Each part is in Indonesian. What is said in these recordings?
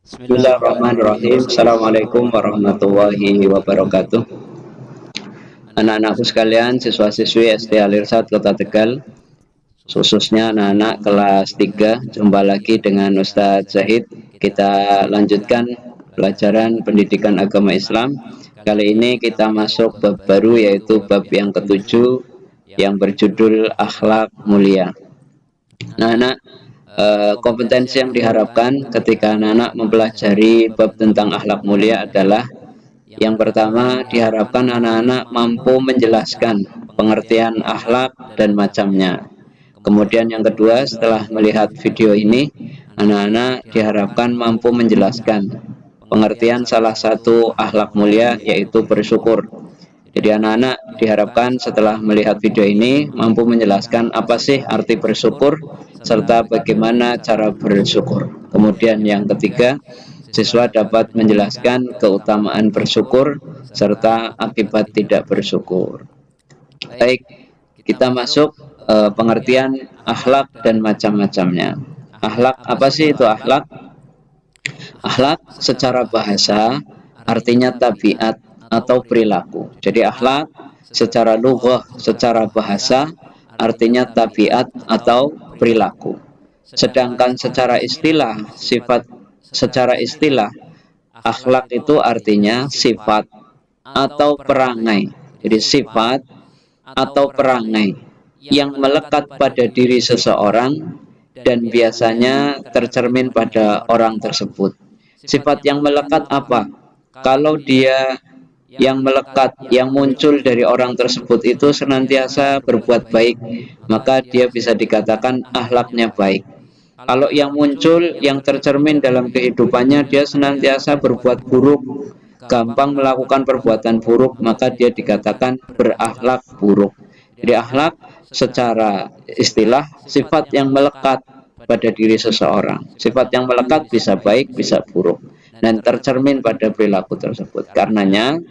Bismillahirrahmanirrahim. Assalamualaikum warahmatullahi wabarakatuh. Anak-anakku sekalian, siswa-siswi SD Alirsat Kota Tegal, khususnya anak-anak kelas 3, jumpa lagi dengan Ustadz Zahid. Kita lanjutkan pelajaran pendidikan agama Islam. Kali ini kita masuk bab baru, yaitu bab yang ketujuh yang berjudul akhlak mulia. Anak-anak, kompetensi yang diharapkan ketika anak-anak mempelajari bab tentang akhlak mulia adalah yang pertama, diharapkan anak-anak mampu menjelaskan pengertian akhlak dan macamnya. Kemudian yang kedua, setelah melihat video ini, anak-anak diharapkan mampu menjelaskan pengertian salah satu akhlak mulia, yaitu bersyukur. Jadi anak-anak diharapkan setelah melihat video ini mampu menjelaskan apa sih arti bersyukur serta bagaimana cara bersyukur. Kemudian yang ketiga, siswa dapat menjelaskan keutamaan bersyukur serta akibat tidak bersyukur. Baik, kita masuk pengertian akhlak dan macam-macamnya. Akhlak, apa sih itu akhlak? Akhlak secara bahasa artinya tabiat atau perilaku. Jadi akhlak secara lughah, secara bahasa artinya tabiat atau perilaku. Sedangkan secara istilah, secara istilah akhlak itu artinya sifat atau perangai. Jadi sifat atau perangai yang melekat pada diri seseorang dan biasanya tercermin pada orang tersebut. Sifat yang melekat apa? Kalau dia yang melekat, yang muncul dari orang tersebut itu senantiasa berbuat baik, maka dia bisa dikatakan akhlaknya baik. Kalau yang muncul, yang tercermin dalam kehidupannya, dia senantiasa berbuat buruk, gampang melakukan perbuatan buruk, maka dia dikatakan berakhlak buruk. Jadi akhlak secara istilah sifat yang melekat pada diri seseorang. Sifat yang melekat bisa baik, bisa buruk, dan tercermin pada perilaku tersebut. Karenanya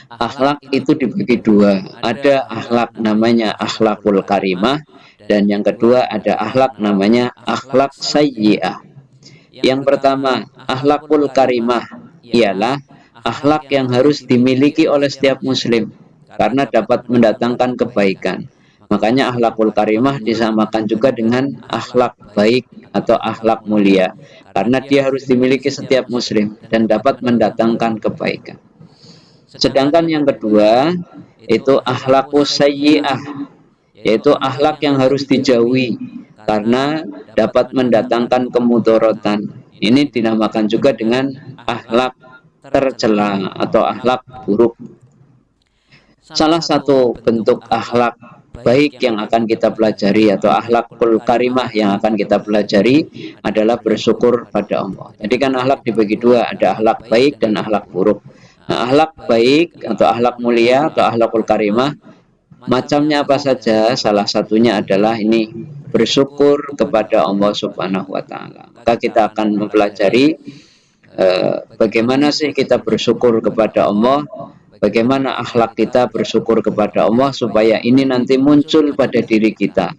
akhlak itu dibagi dua. Ada akhlak namanya akhlakul karimah, dan yang kedua ada akhlak namanya akhlak sayyi'ah. Yang pertama, akhlakul karimah ialah akhlak yang harus dimiliki oleh setiap muslim karena dapat mendatangkan kebaikan. Makanya akhlakul karimah disamakan juga dengan akhlak baik atau akhlak mulia, karena dia harus dimiliki setiap muslim dan dapat mendatangkan kebaikan. Sedangkan yang kedua itu akhlakus sayyi'ah, yaitu akhlak yang harus dijauhi karena dapat mendatangkan kemudorotan. Ini dinamakan juga dengan akhlak tercela atau akhlak buruk. Salah satu bentuk akhlak baik yang akan kita pelajari atau akhlakul karimah yang akan kita pelajari adalah bersyukur pada Allah. Jadi kan akhlak dibagi dua, ada akhlak baik dan akhlak buruk. Nah, akhlak baik atau akhlak mulia atau akhlakul karimah macamnya apa saja? Salah satunya adalah ini, bersyukur kepada Allah Subhanahu wa taala. Maka kita akan mempelajari bagaimana sih kita bersyukur kepada Allah, bagaimana akhlak kita bersyukur kepada Allah supaya ini nanti muncul pada diri kita.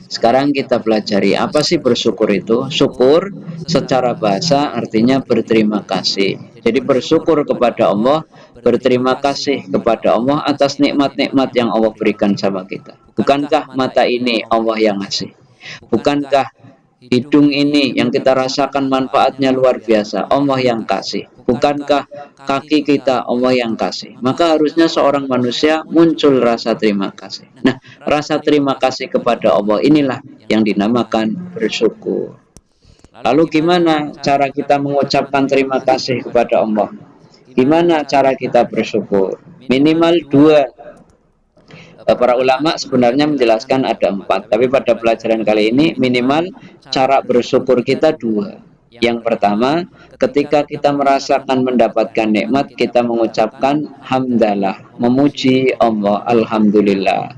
Sekarang kita pelajari apa sih bersyukur itu. Syukur secara bahasa artinya berterima kasih. Jadi bersyukur kepada Allah, berterima kasih kepada Allah atas nikmat-nikmat yang Allah berikan sama kita. Bukankah mata ini Allah yang ngasih? Bukankah hidung ini yang kita rasakan manfaatnya luar biasa, Allah yang kasih? Bukankah kaki kita Allah yang kasih? Maka harusnya seorang manusia muncul rasa terima kasih. Nah, rasa terima kasih kepada Allah inilah yang dinamakan bersyukur. Lalu gimana cara kita mengucapkan terima kasih kepada Allah? Gimana cara kita bersyukur? Minimal dua. Para ulama sebenarnya menjelaskan ada 4, tapi pada pelajaran kali ini minimal cara bersyukur kita dua. Yang pertama, ketika kita merasakan mendapatkan nikmat, kita mengucapkan hamdalah, memuji Allah, alhamdulillah.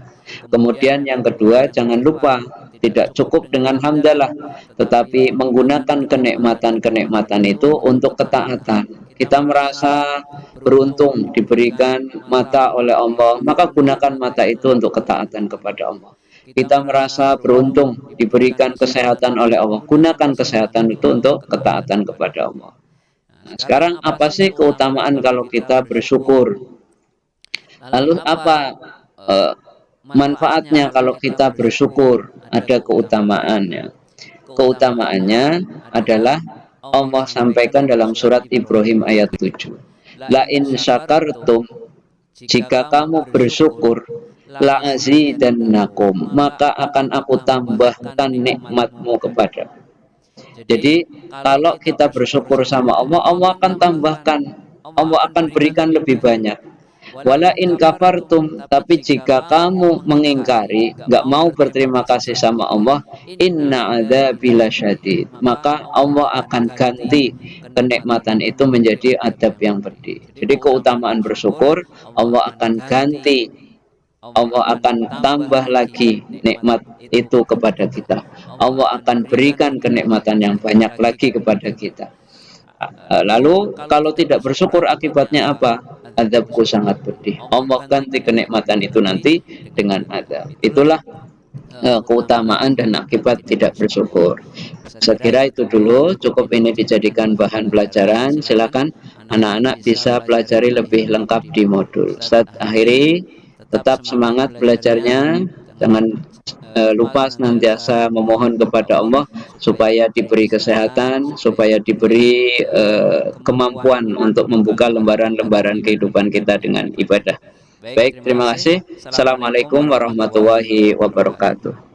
Kemudian yang kedua, jangan lupa tidak cukup dengan hamdalah, tetapi menggunakan kenikmatan-kenikmatan itu untuk ketaatan. Kita merasa beruntung diberikan mata oleh Allah, maka gunakan mata itu untuk ketaatan kepada Allah. kita merasa beruntung diberikan kesehatan oleh Allah. Gunakan kesehatan itu untuk ketaatan kepada Allah. Nah, sekarang apa sih keutamaan kalau kita bersyukur? Lalu apa eh, manfaatnya kalau kita bersyukur? Ada keutamaannya. Keutamaannya adalah Allah sampaikan dalam surat Ibrahim ayat 7. La in syakartum, jika kamu bersyukur, la azidannakum, maka akan aku tambahkan nikmatmu kepada. Jadi kalau kita bersyukur sama Allah, Allah akan tambahkan, Allah akan berikan lebih banyak. Wala in kafartum, tapi jika kamu mengingkari, nggak mau berterima kasih sama Allah, inna adzabi lasyadid, maka Allah akan ganti kenikmatan itu menjadi adab yang pedih. Jadi keutamaan bersyukur, Allah akan ganti, Allah akan tambah lagi nikmat itu kepada kita. Allah akan berikan kenikmatan yang banyak lagi kepada kita. Lalu kalau tidak bersyukur akibatnya apa? Azabku sangat pedih. Allah ganti kenikmatan itu nanti dengan azab. Itulah keutamaan dan akibat tidak bersyukur. Saya kira itu dulu, cukup ini dijadikan bahan pelajaran. Silakan anak-anak bisa pelajari lebih lengkap di modul. Ustaz akhiri, tetap semangat belajarnya. Jangan lupa senantiasa memohon kepada Allah supaya diberi kesehatan, supaya diberi kemampuan untuk membuka lembaran-lembaran kehidupan kita dengan ibadah. Baik, terima kasih. Assalamualaikum warahmatullahi wabarakatuh.